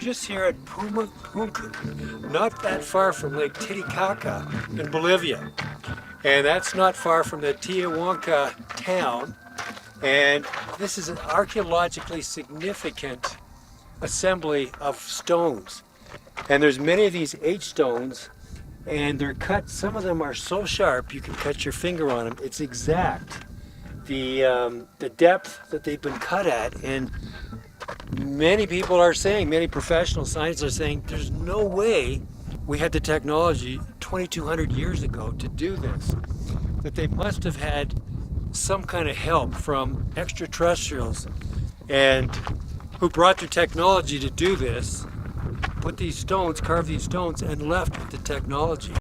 just here at Puma Punku, not that far from Lake Titicaca in Bolivia. And that's not far from the Tiwanaku town. And this is an archaeologically significant assembly of stones. And there's many of these H stones, and they're cut, some of them are so sharp you can cut your finger on them. It's exact. The depth that they've been cut at, and many people are saying, many professional scientists are saying, there's no way we had the technology 2,200 years ago to do this. That they must have had some kind of help from extraterrestrials, and who brought their technology to do this, put these stones, carve these stones, and left with the technology.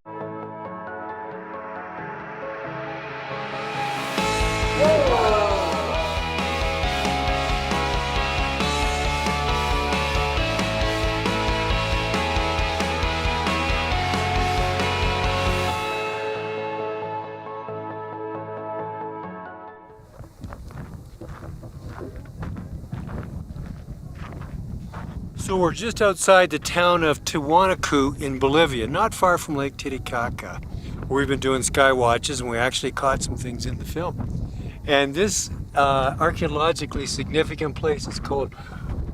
So we're just outside the town of Tiwanaku in Bolivia, not far from Lake Titicaca, where we've been doing sky watches, and we actually caught some things in the film. And this archaeologically significant place is called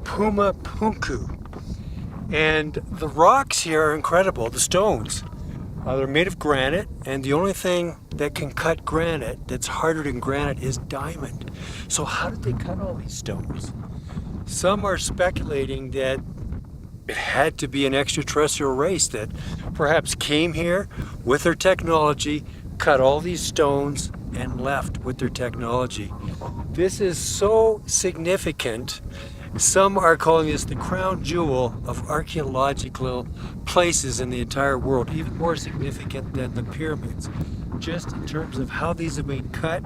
Puma Punku. And the rocks here are incredible, the stones. They're made of granite, and the only thing that can cut granite that's harder than granite is diamond. So how did they cut all these stones? Some are speculating that it had to be an extraterrestrial race that perhaps came here with their technology, cut all these stones, and left with their technology. This is so significant. Some are calling this the crown jewel of archaeological places in the entire world, even more significant than the pyramids, just in terms of how these have been cut.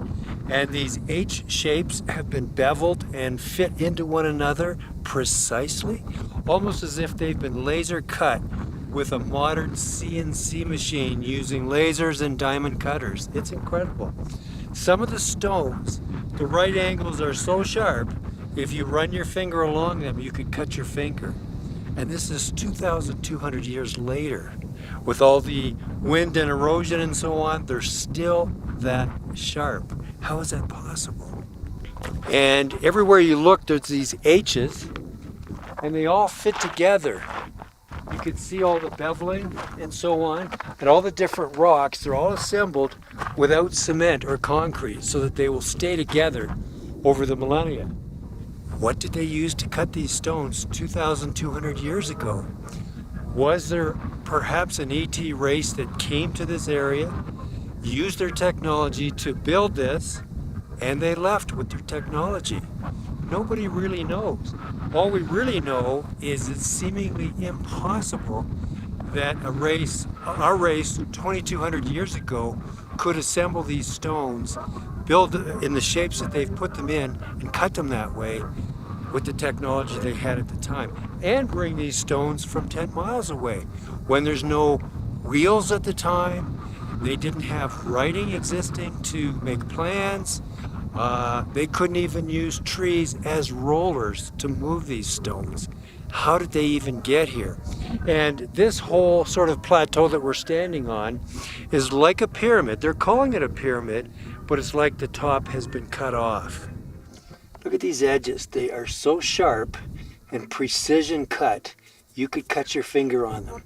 And these H shapes have been beveled and fit into one another precisely, almost as if they've been laser cut with a modern CNC machine using lasers and diamond cutters. It's incredible. Some of the stones, the right angles are so sharp, if you run your finger along them, you could cut your finger. And this is 2,200 years later. With all the wind and erosion and so on, they're still that sharp. How is that possible? And everywhere you look, there's these H's, and they all fit together. You can see all the beveling and so on, and all the different rocks, they're all assembled without cement or concrete so that they will stay together over the millennia. What did they use to cut these stones 2,200 years ago? Was there perhaps an ET race that came to this area, used their technology to build this, and they left with their technology? Nobody really knows. All we really know is it's seemingly impossible that our race 2,200 years ago could assemble these stones, build in the shapes that they've put them in, and cut them that way with the technology they had at the time, and bring these stones from 10 miles away when there's no wheels at the time. They didn't have writing existing to make plans. They couldn't even use trees as rollers to move these stones. How did they even get here? And this whole sort of plateau that we're standing on is like a pyramid. They're calling it a pyramid, but it's like the top has been cut off. Look at these edges. They are so sharp and precision cut, you could cut your finger on them.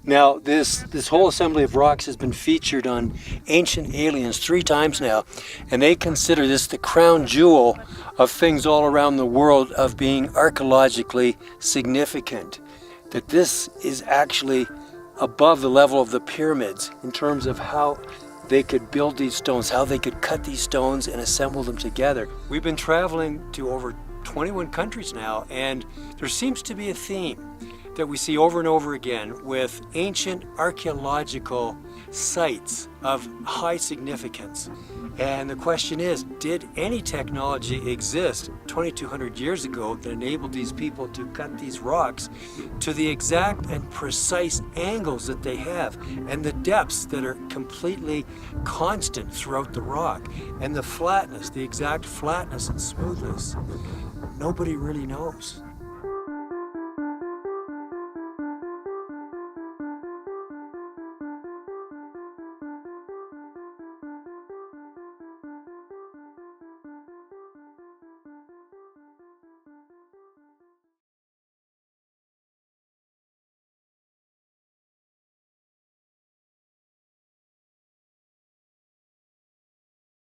Now, this whole assembly of rocks has been featured on Ancient Aliens 3 times now, and they consider this the crown jewel of things all around the world of being archaeologically significant. That this is actually above the level of the pyramids in terms of how they could build these stones, how they could cut these stones and assemble them together. We've been traveling to over 21 countries now, and there seems to be a theme that we see over and over again with ancient archaeological sites of high significance. And the question is, did any technology exist 2,200 years ago that enabled these people to cut these rocks to the exact and precise angles that they have, and the depths that are completely constant throughout the rock, and the flatness, the exact flatness and smoothness? Nobody really knows.